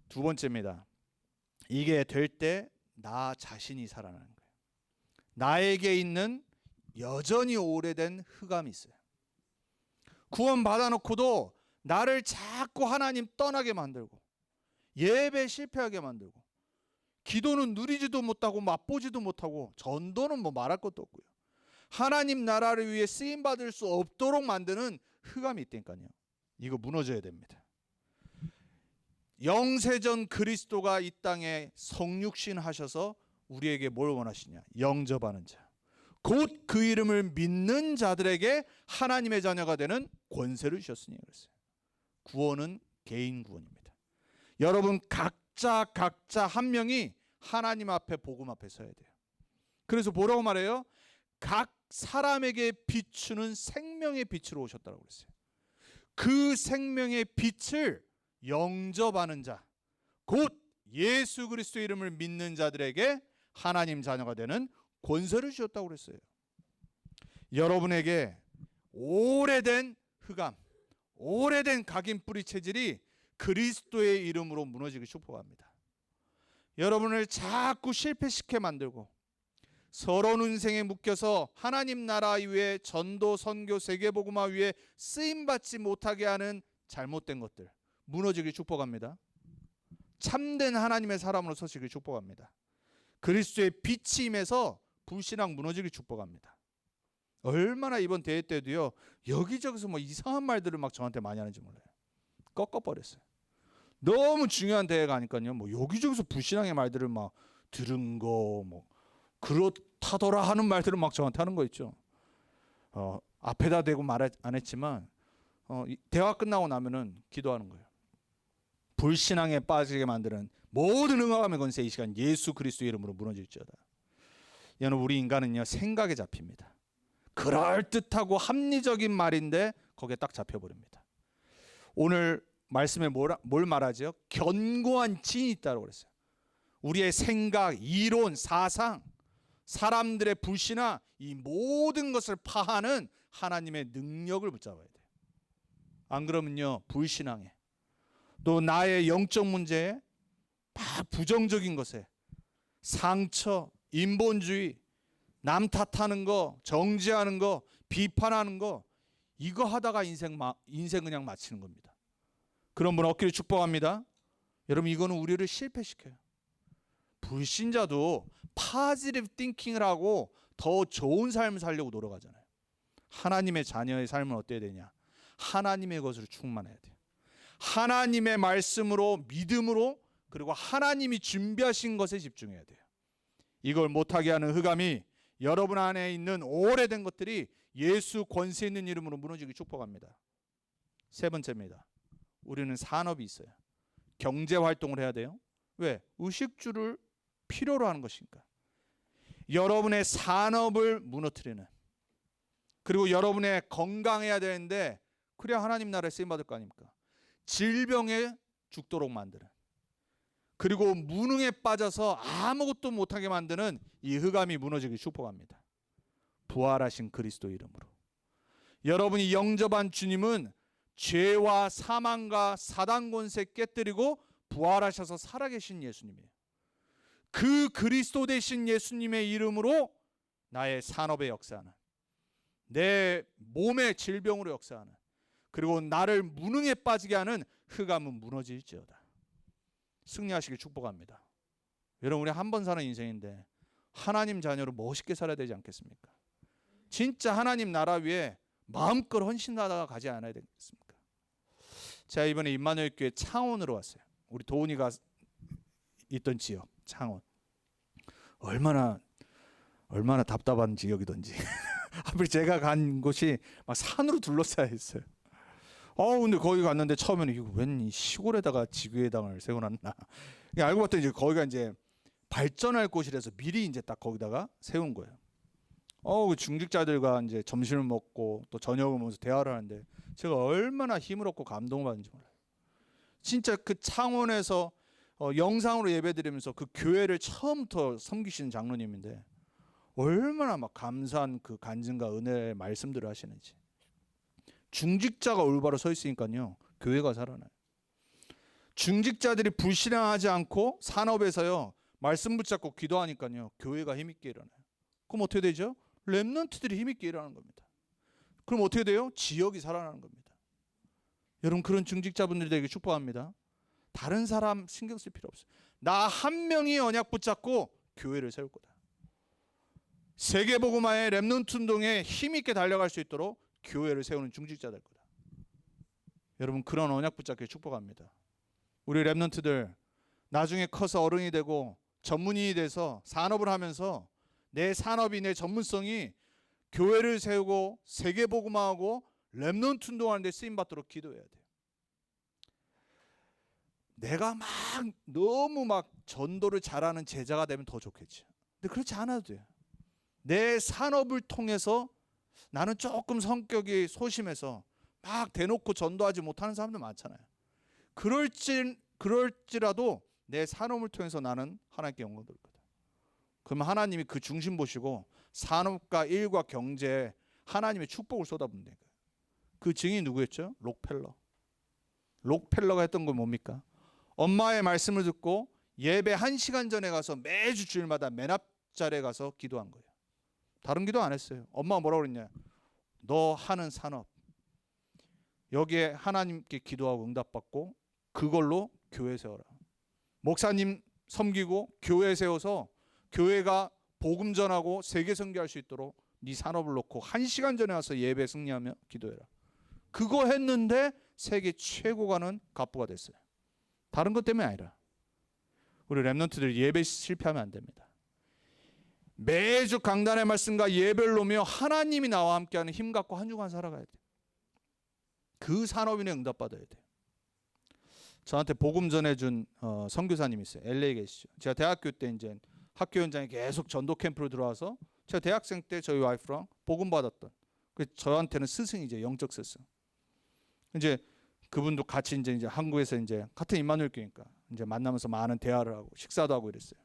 Speaker 1: 두 번째입니다. 이게 될 때 나 자신이 살아나는 거예요. 나에게 있는 여전히 오래된 흑암이 있어요. 구원 받아놓고도 나를 자꾸 하나님 떠나게 만들고, 예배 실패하게 만들고, 기도는 누리지도 못하고 맛보지도 못하고, 전도는 뭐 말할 것도 없고요. 하나님 나라를 위해 쓰임받을 수 없도록 만드는 흑암이 있다니까요. 이거 무너져야 됩니다. 영세전 그리스도가 이 땅에 성육신 하셔서 우리에게 뭘 원하시냐? 영접하는 자, 곧 그 이름을 믿는 자들에게 하나님의 자녀가 되는 권세를 주셨으니 그랬어요. 구원은 개인 구원입니다. 여러분 각자 한 명이 하나님 앞에, 복음 앞에 서야 돼요. 그래서 뭐라고 말해요? 각 사람에게 비추는 생명의 빛으로 오셨다고 그랬어요. 그 생명의 빛을 영접하는 자, 곧 예수 그리스도의 이름을 믿는 자들에게 하나님 자녀가 되는 권세를 주셨다고 그랬어요. 여러분에게 오래된 흑암, 오래된 각인 뿌리 체질이 그리스도의 이름으로 무너지기 축복합니다. 여러분을 자꾸 실패시켜 만들고 서러운 인생에 묶여서 하나님 나라 위에 전도, 선교, 세계복음화 위에 쓰임받지 못하게 하는 잘못된 것들 무너지길 축복합니다. 참된 하나님의 사람으로 서시길 축복합니다. 그리스도의 빛이 임해서 불신앙 무너지길 축복합니다. 얼마나 이번 대회 때도요, 여기저기서 뭐 이상한 말들을 막 저한테 많이 하는지 몰라요. 꺾어버렸어요. 너무 중요한 대회가 아니까요, 뭐 여기저기서 불신앙의 말들을 막 들은 거, 뭐 그렇다더라 하는 말들을 막 저한테 하는 거 있죠. 앞에다 대고 말 안 했지만 대화 끝나고 나면은 기도하는 거예요. 불신앙에 빠지게 만드는 모든 응함의 권세 이 시간 예수 그리스도의 이름으로 무너질지어다. 여러분 우리 인간은요 생각에 잡힙니다. 그럴듯하고 합리적인 말인데 거기에 딱 잡혀버립니다. 오늘 말씀에 뭘 말하죠? 견고한 진이 있다고 그랬어요. 우리의 생각, 이론, 사상, 사람들의 불신앙, 이 모든 것을 파하는 하나님의 능력을 붙잡아야 돼요. 안 그러면요 불신앙에, 또 나의 영적 문제에, 막 부정적인 것에, 상처, 인본주의, 남 탓하는 거, 정죄하는 거, 비판하는 거, 이거 하다가 인생 그냥 마치는 겁니다. 그런 분 얻기를 축복합니다. 여러분 이거는 우리를 실패시켜요. 불신자도 파지티브 띵킹을 하고 더 좋은 삶을 살려고 노력하잖아요. 하나님의 자녀의 삶은 어때야 되냐? 하나님의 것으로 충만해야 돼요. 하나님의 말씀으로, 믿음으로, 그리고 하나님이 준비하신 것에 집중해야 돼요. 이걸 못하게 하는 흑암이 여러분 안에 있는 오래된 것들이 예수 권세 있는 이름으로 무너지기 축복합니다. 세 번째입니다. 우리는 산업이 있어요. 경제 활동을 해야 돼요. 왜? 의식주를 필요로 하는 것이니까. 여러분의 산업을 무너뜨리는, 그리고 여러분의 건강해야 되는데 그래야 하나님 나라에 쓰임받을 거 아닙니까? 질병에 죽도록 만드는, 그리고 무능에 빠져서 아무것도 못하게 만드는 이 흑암이 무너지기 축복합니다. 부활하신 그리스도 이름으로. 여러분이 영접한 주님은 죄와 사망과 사단 권세 깨뜨리고 부활하셔서 살아계신 예수님이에요. 그 그리스도 되신 예수님의 이름으로 나의 산업에 역사하는, 내 몸의 질병으로 역사하는, 그리고 나를 무능에 빠지게 하는 흑암은 무너질지어다. 승리하시길 축복합니다. 여러분 우리 한 번 사는 인생인데 하나님 자녀로 멋있게 살아야 되지 않겠습니까? 진짜 하나님 나라 위에 마음껏 헌신하다가 가지 않아야 되겠습니까? 제가 이번에 임마누엘 교회 창원으로 왔어요. 우리 도훈이가 있던 지역 창원. 얼마나 답답한 지역이던지. 하필 제가 간 곳이 막 산으로 둘러싸여 있어요. 근데 거기 갔는데 처음에는 이거 웬 시골에다가 지구회당을 세워놨나. 알고 봤더니 이제 거기가 이제 발전할 곳이라서 미리 이제 딱 거기다가 세운 거예요. 그 중직자들과 이제 점심을 먹고 또 저녁을 먹으면서 대화를 하는데 제가 얼마나 힘을 얻고 감동을 받는지 몰라요. 진짜 그 창원에서 영상으로 예배드리면서 그 교회를 처음부터 섬기시는 장로님인데 얼마나 막 감사한 그 간증과 은혜의 말씀들을 하시는지. 중직자가 올바로 서 있으니까요, 교회가 살아나요. 중직자들이 불신앙하지 않고 산업에서요 말씀 붙잡고 기도하니까요 교회가 힘있게 일어나요. 그럼 어떻게 되죠? 렘넌트들이 힘있게 일어나는 겁니다. 그럼 어떻게 돼요? 지역이 살아나는 겁니다. 여러분, 그런 중직자분들이 되게 축복합니다. 다른 사람 신경 쓸 필요 없어요. 나 한 명이 언약 붙잡고 교회를 세울 거다. 세계복음화의 렘넌트 운동에 힘있게 달려갈 수 있도록 교회를 세우는 중직자 될 거다. 여러분, 그런 언약 붙잡기를 축복합니다. 우리 렘넌트들 나중에 커서 어른이 되고 전문인이 돼서 산업을 하면서 내 산업이, 내 전문성이 교회를 세우고 세계복음화하고 렘넌트 운동하는 데 쓰임받도록 기도해야 돼요. 내가 막 너무 막 전도를 잘하는 제자가 되면 더 좋겠지. 근데 그렇지 않아도 돼요. 내 산업을 통해서 나는 조금 성격이 소심해서 막 대놓고 전도하지 못하는 사람들 많잖아요. 그럴지라도 내 산업을 통해서 나는 하나님께 영광 돌릴 거다. 그러면 하나님이 그 중심 보시고 산업과 일과 경제에 하나님의 축복을 쏟아붓는 거예요. 그 증인이 누구였죠? 록펠러. 록펠러가 했던 건 뭡니까? 엄마의 말씀을 듣고 예배 1시간 전에 가서 매주 주일마다 맨 앞자리에 가서 기도한 거예요. 다른 기도 안 했어요. 엄마가 뭐라고 그랬냐? 너 하는 산업 여기에 하나님께 기도하고 응답받고 그걸로 교회 세워라. 목사님 섬기고 교회 세워서 교회가 복음 전하고 세계 선교할 수 있도록 네 산업을 놓고 1시간 전에 와서 예배 승리하며 기도해라. 그거 했는데 세계 최고 가는 갑부가 됐어요. 다른 것 때문에 아니라 우리 렘넌트들이 예배 실패하면 안 됩니다. 매주 강단의 말씀과 예배를 놓으며 하나님이 나와 함께하는 힘 갖고 한 주간 살아가야 돼요. 그 산업인의 응답받아야 돼요. 저한테 복음 전해준 선교사님이 있어요. LA 계시죠. 제가 대학교 때 이제 학교 현장에 계속 전도 캠프로 들어와서 제가 대학생 때 저희 와이프랑 복음 받았던 저한테는 스승이죠. 영적 스승. 이제 그분도 같이 이제 한국에서 이제 같은 임마누엘 교회니까 이제 만나면서 많은 대화를 하고 식사도 하고 이랬어요.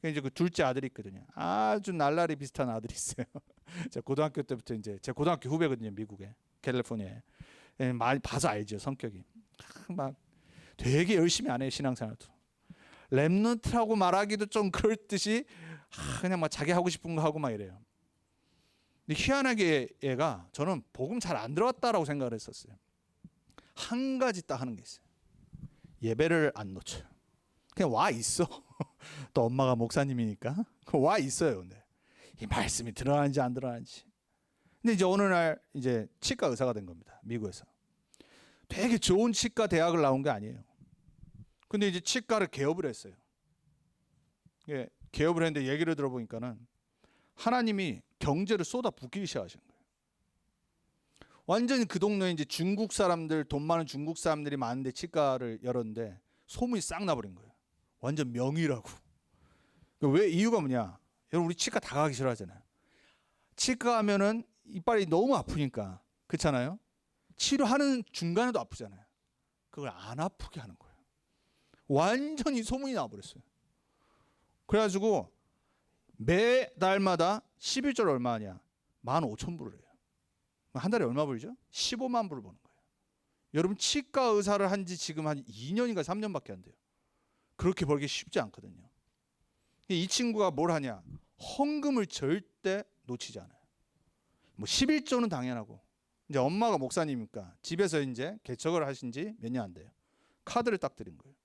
Speaker 1: 이제 그 둘째 아들이 있거든요. 아주 날라리 비슷한 아들이 있어요. 제가 고등학교 때부터 이제 제 고등학교 후배거든요. 미국에 캘리포니아에. 많이 봐서 알죠. 성격이 막 되게 열심히 안 해요. 신앙생활도. 렘넌트라고 말하기도 좀 그럴 듯이 그냥 막 자기 하고 싶은 거 하고 막 이래요. 근데 희한하게 얘가 저는 복음 잘 안 들어왔다라고 생각을 했었어요. 한 가지 딱 하는 게 있어요. 예배를 안 놓쳐요. 그냥 와 있어. 또 엄마가 목사님이니까 와 있어요. 근데 이 말씀이 드러나는지 안 드러나는지. 근데 이제 어느 날 이제 치과 의사가 된 겁니다. 미국에서. 되게 좋은 치과 대학을 나온 게 아니에요. 근데 이제 치과를 개업을 했어요. 예, 개업을 했는데 얘기를 들어보니까는 하나님이 경제를 쏟아 붓기 시작하신 거예요. 완전히 그 동네에 이제 중국 사람들, 돈 많은 중국 사람들이 많은데 치과를 열었는데 소문이 싹 나버린 거예요. 완전 명의라고. 왜 이유가 뭐냐? 여러분 우리 치과 다 가기 싫어하잖아요. 치과 가면은 이빨이 너무 아프니까 그렇잖아요. 치료하는 중간에도 아프잖아요. 그걸 안 아프게 하는 거예요. 완전히 소문이 나버렸어요. 그래가지고 매달마다 11절 얼마 하냐? 15,000불을 해요. 한 달에 얼마 벌죠? 15만 불을 버는 거예요. 여러분 치과 의사를 한 지 지금 한 2년인가 3년밖에 안 돼요. 그렇게 벌기 쉽지 않거든요. 이 친구가 뭘 하냐? 헌금을 절대 놓치지 않아요. 뭐 11조는 당연하고 이제 엄마가 목사님이니까 집에서 이제 개척을 하신 지 몇 년 안 돼요. 카드를 딱 드린 거예요.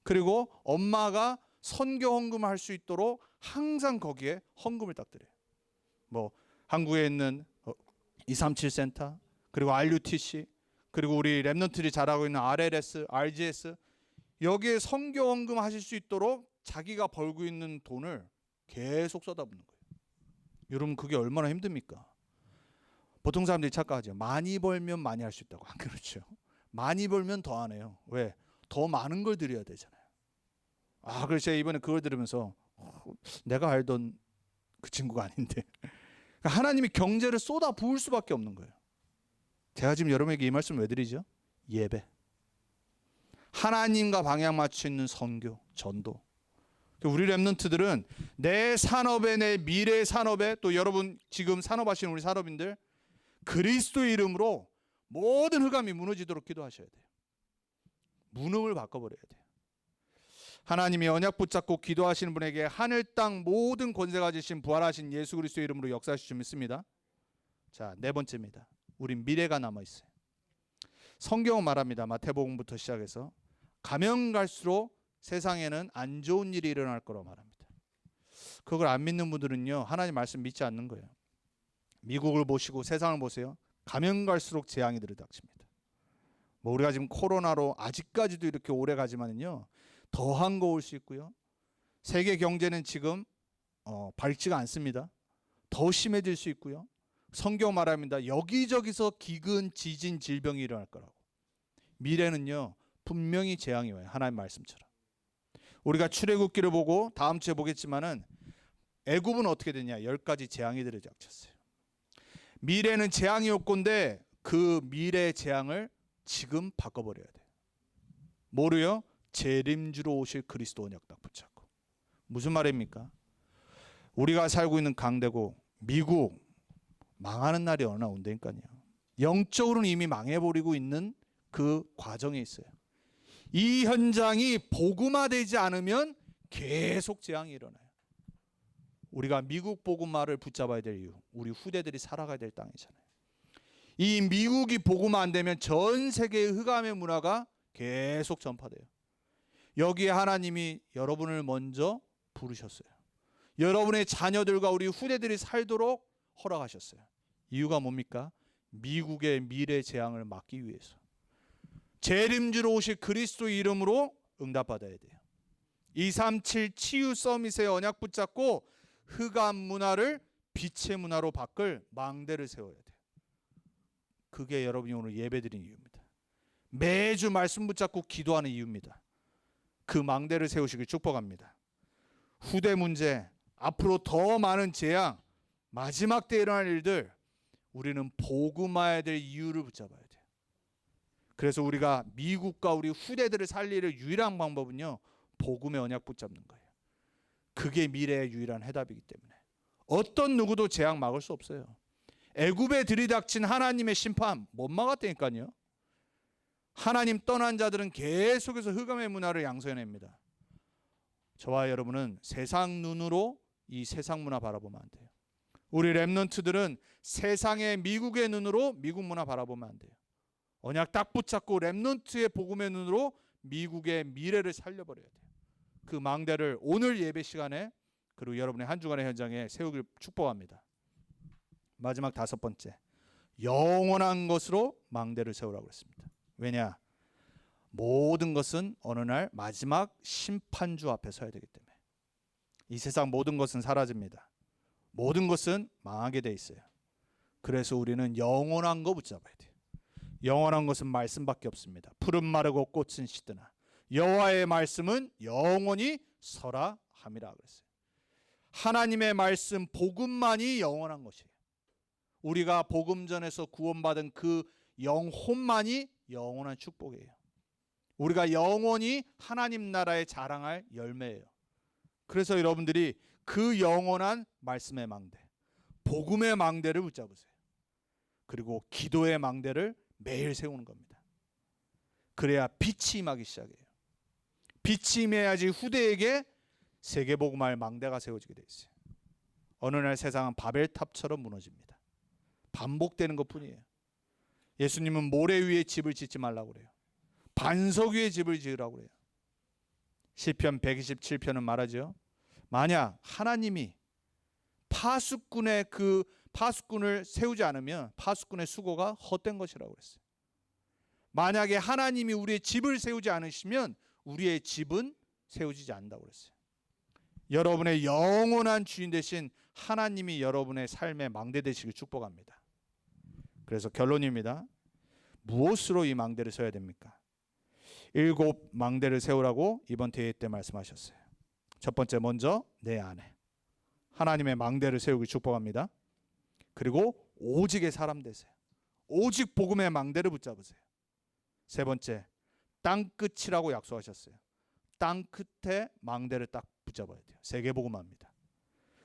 Speaker 1: 그리고 엄마가 선교 헌금을 할 수 있도록 항상 거기에 헌금을 딱 드려요. 뭐 한국에 있는 237 센터, 그리고 RUTC, 그리고 우리 렘넌트들이 잘하고 있는 RLS, RGS 여기에 선교 헌금 하실 수 있도록 자기가 벌고 있는 돈을 계속 쏟아붓는 거예요. 여러분 그게 얼마나 힘듭니까? 보통 사람들이 착각하죠. 많이 벌면 많이 할 수 있다고. 안 그렇죠. 많이 벌면 더 안 해요. 왜? 더 많은 걸 드려야 되잖아요. 그래서 제가 이번에 그걸 들으면서 내가 알던 그 친구가 아닌데. 그러니까 하나님이 경제를 쏟아 부을 수밖에 없는 거예요. 제가 지금 여러분에게 이 말씀 왜 드리죠? 예배, 하나님과 방향 맞춰 있는 선교, 전도. 우리 렘넌트들은 내 산업에, 내 미래 산업에, 또 여러분 지금 산업하시는 우리 산업인들, 그리스도의 이름으로 모든 흑암이 무너지도록 기도하셔야 돼요. 무능을 바꿔버려야 돼요. 하나님이 언약 붙잡고 기도하시는 분에게 하늘 땅 모든 권세가 지신 부활하신 예수 그리스도의 이름으로 역사하실 줄 믿습니다. 자, 네 번째입니다. 우린 미래가 남아있어요. 성경은 말합니다. 마태복음부터 시작해서 가면 갈수록 세상에는 안 좋은 일이 일어날 거라고 말합니다. 그걸 안 믿는 분들은요, 하나님 말씀 믿지 않는 거예요. 미국을 보시고 세상을 보세요. 가면 갈수록 재앙이 들이닥칩니다. 뭐 우리가 지금 코로나로 아직까지도 이렇게 오래 가지만은요, 더한 거 올 수 있고요. 세계 경제는 지금 밝지가 않습니다. 더 심해질 수 있고요. 성경 말합니다. 여기저기서 기근, 지진, 질병이 일어날 거라고. 미래는요, 분명히 재앙이 와요. 하나님 말씀처럼. 우리가 출애굽기를 보고 다음 주에 보겠지만은 애굽은 어떻게 되냐? 10가지 재앙이 들이닥쳤어요. 미래는 재앙이 올 건데 그 미래의 재앙을 지금 바꿔버려야 돼요. 뭐로요? 재림주로 오실 그리스도 언약 딱 붙잡고. 무슨 말입니까? 우리가 살고 있는 강대국 미국 망하는 날이 어느 날 온다니까요. 영적으로는 이미 망해버리고 있는 그 과정에 있어요. 이 현장이 복음화되지 않으면 계속 재앙이 일어나요. 우리가 미국 복음화를 붙잡아야 될 이유, 우리 후대들이 살아가야 될 땅이잖아요. 이 미국이 복음화 안 되면 전 세계의 흑암의 문화가 계속 전파돼요. 여기에 하나님이 여러분을 먼저 부르셨어요. 여러분의 자녀들과 우리 후대들이 살도록 허락하셨어요. 이유가 뭡니까? 미국의 미래 재앙을 막기 위해서. 재림주로 오실 그리스도의 이름으로 응답받아야 돼요. 237 치유 서밋의 언약 붙잡고 흑암 문화를 빛의 문화로 바꿀 망대를 세워야 돼요. 그게 여러분이 오늘 예배드린 이유입니다. 매주 말씀 붙잡고 기도하는 이유입니다. 그 망대를 세우시길 축복합니다. 후대 문제, 앞으로 더 많은 재앙, 마지막 때 일어날 일들, 우리는 복음화해야 될 이유를 붙잡아야 돼요. 그래서 우리가 미국과 우리 후대들을 살리는 유일한 방법은요, 복음의 언약 붙잡는 거예요. 그게 미래의 유일한 해답이기 때문에 어떤 누구도 재앙 막을 수 없어요. 애굽에 들이닥친 하나님의 심판 못 막았다니까요. 하나님 떠난 자들은 계속해서 흑암의 문화를 양성해냅니다. 저와 여러분은 세상 눈으로 이 세상 문화 바라보면 안 돼요. 우리 렘넌트들은 세상의 미국의 눈으로 미국 문화 바라보면 안 돼요. 언약 딱 붙잡고 렘넌트의 복음의 눈으로 미국의 미래를 살려버려야 돼요. 그 망대를 오늘 예배 시간에 그리고 여러분의 한 주간의 현장에 세우길 축복합니다. 마지막 다섯 번째, 영원한 것으로 망대를 세우라고 했습니다. 왜냐? 모든 것은 어느 날 마지막 심판주 앞에 서야 되기 때문에. 이 세상 모든 것은 사라집니다. 모든 것은 망하게 돼 있어요. 그래서 우리는 영원한 거 붙잡아야 돼요. 영원한 것은 말씀밖에 없습니다. 푸른 마르고 꽃은 시드나 여호와의 말씀은 영원히 서라 함이라 그랬어요. 하나님의 말씀 복음만이 영원한 것이에요. 우리가 복음 전에서 구원받은 그 영혼만이 영원한 축복이에요. 우리가 영원히 하나님 나라에 자랑할 열매예요. 그래서 여러분들이 그 영원한 말씀의 망대, 복음의 망대를 붙잡으세요. 그리고 기도의 망대를 매일 세우는 겁니다. 그래야 빛이 임하기 시작해요. 빛이 임해야지 후대에게 세계복음할 망대가 세워지게 돼 있어요. 어느 날 세상은 바벨탑처럼 무너집니다. 반복되는 것뿐이에요. 예수님은 모래 위에 집을 짓지 말라고 그래요. 반석 위에 집을 지으라고 그래요. 시편 127편은 말하죠. 만약 하나님이 파수꾼의 그 파수꾼을 세우지 않으면 파수꾼의 수고가 헛된 것이라고 그랬어요. 만약에 하나님이 우리의 집을 세우지 않으시면 우리의 집은 세워지지 않는다고 그랬어요. 여러분의 영원한 주인 되신 하나님이 여러분의 삶의 망대 되시길 축복합니다. 그래서 결론입니다. 무엇으로 이 망대를 세워야 됩니까? 7 망대를 세우라고 이번 대회 때 말씀하셨어요. 첫 번째, 먼저 내 안에 하나님의 망대를 세우기 축복합니다. 그리고 오직의 사람 되세요. 오직 복음의 망대를 붙잡으세요. 세 번째, 땅 끝이라고 약속하셨어요. 땅 끝에 망대를 딱 붙잡아야 돼요. 세계복음화입니다.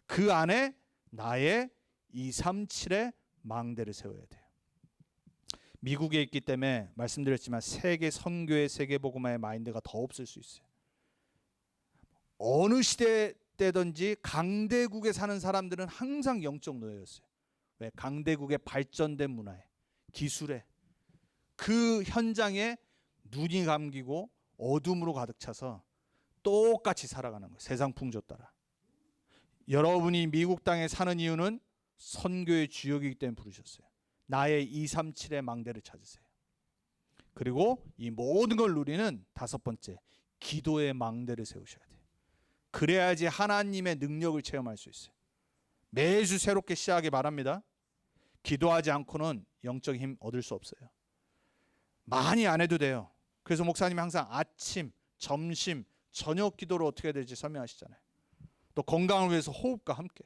Speaker 1: 그 안에 나의 237의 망대를 세워야 돼요. 미국에 있기 때문에 말씀드렸지만 세계 선교의 세계복음화의 마인드가 더 없을 수 있어요. 어느 시대 때든지 강대국에 사는 사람들은 항상 영적 노예였어요. 왜? 강대국의 발전된 문화에, 기술에, 그 현장에 눈이 감기고 어둠으로 가득 차서 똑같이 살아가는 거예요. 세상 풍조 따라. 여러분이 미국 땅에 사는 이유는 선교의 주역이기 때문에 부르셨어요. 나의 237의 망대를 찾으세요. 그리고 이 모든 걸 누리는 다섯 번째, 기도의 망대를 세우셔야 돼요. 그래야지 하나님의 능력을 체험할 수 있어요. 매주 새롭게 시작하기 바랍니다. 기도하지 않고는 영적인 힘 얻을 수 없어요. 많이 안 해도 돼요. 그래서 목사님이 항상 아침, 점심, 저녁 기도를 어떻게 해야 될지 설명하시잖아요. 또 건강을 위해서 호흡과 함께.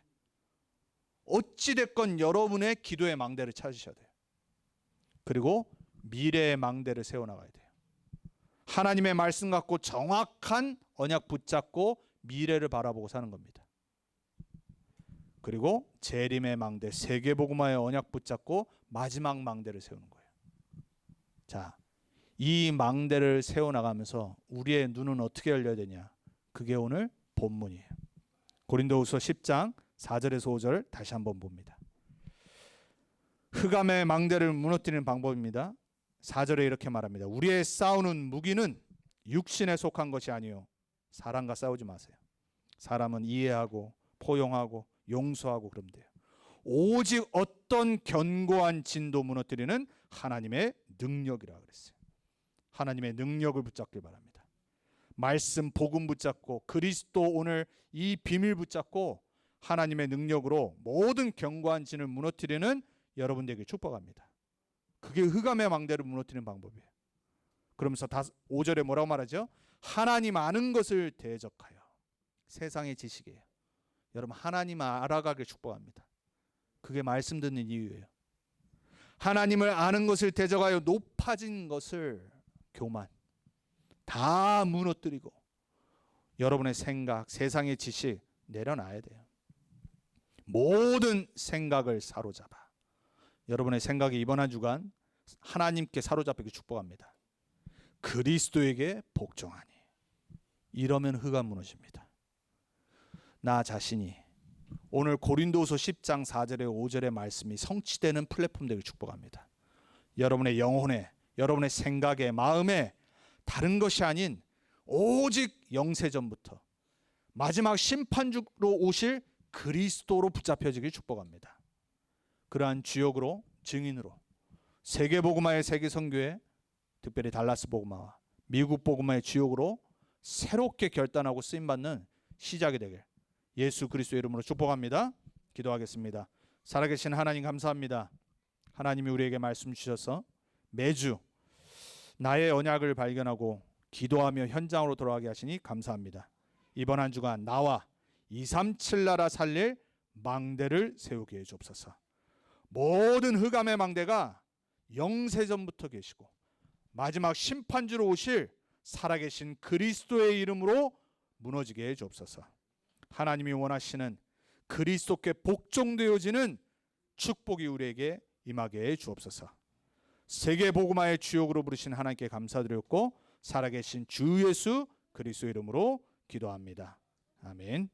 Speaker 1: 어찌됐건 여러분의 기도의 망대를 찾으셔야 돼요. 그리고 미래의 망대를 세워나가야 돼요. 하나님의 말씀 갖고 정확한 언약 붙잡고 미래를 바라보고 사는 겁니다. 그리고 재림의 망대, 세계복음화의 언약 붙잡고 마지막 망대를 세우는 거예요. 자, 이 망대를 세워나가면서 우리의 눈은 어떻게 열려야 되냐? 그게 오늘 본문이에요. 고린도후서 10장 4절에서 5절 다시 한번 봅니다. 흑암의 망대를 무너뜨리는 방법입니다. 4절에 이렇게 말합니다. 우리의 싸우는 무기는 육신에 속한 것이 아니요 사람과 싸우지 마세요. 사람은 이해하고 포용하고 용서하고 그러면 돼요. 오직 어떤 견고한 진도 무너뜨리는 하나님의 능력이라 그랬어요. 하나님의 능력을 붙잡길 바랍니다. 말씀 복음 붙잡고 그리스도 오늘 이 비밀 붙잡고 하나님의 능력으로 모든 견고한 진을 무너뜨리는 여러분들에게 축복합니다. 그게 흑암의 망대를 무너뜨리는 방법이에요. 그러면서 5절에 뭐라고 말하죠? 하나님 아는 것을 대적하여. 세상의 지식이에요. 여러분 하나님 알아가길 축복합니다. 그게 말씀 듣는 이유예요. 하나님을 아는 것을 대적하여 높아진 것을 교만 다 무너뜨리고 여러분의 생각, 세상의 지식 내려놔야 돼요. 모든 생각을 사로잡아. 여러분의 생각이 이번 한 주간 하나님께 사로잡히기 축복합니다. 그리스도에게 복종하니. 이러면 흑암 무너집니다. 나 자신이 오늘 고린도후서 10장 4절에 5절의 말씀이 성취되는 플랫폼 되길 축복합니다. 여러분의 영혼에, 여러분의 생각에, 마음에 다른 것이 아닌 오직 영세전부터 마지막 심판주로 오실 그리스도로 붙잡혀지길 축복합니다. 그러한 주역으로, 증인으로 세계복음화의 세계선교회, 특별히 달라스 복음화와 미국 복음화의 주역으로 새롭게 결단하고 쓰임받는 시작이 되길 예수 그리스도의 이름으로 축복합니다. 기도하겠습니다. 살아계신 하나님 감사합니다. 하나님이 우리에게 말씀 주셔서 매주 나의 언약을 발견하고 기도하며 현장으로 돌아가게 하시니 감사합니다. 이번 한 주간 나와 237 나라 살릴 망대를 세우게 해 주옵소서. 모든 흑암의 망대가 영세전부터 계시고 마지막 심판주로 오실 살아계신 그리스도의 이름으로 무너지게 해 주옵소서. 하나님이 원하시는 그리스도께 복종되어지는 축복이 우리에게 임하게 해 주옵소서. 세계복음화의 주역으로 부르신 하나님께 감사드렸고 살아계신 주 예수 그리스도 이름으로 기도합니다. 아멘.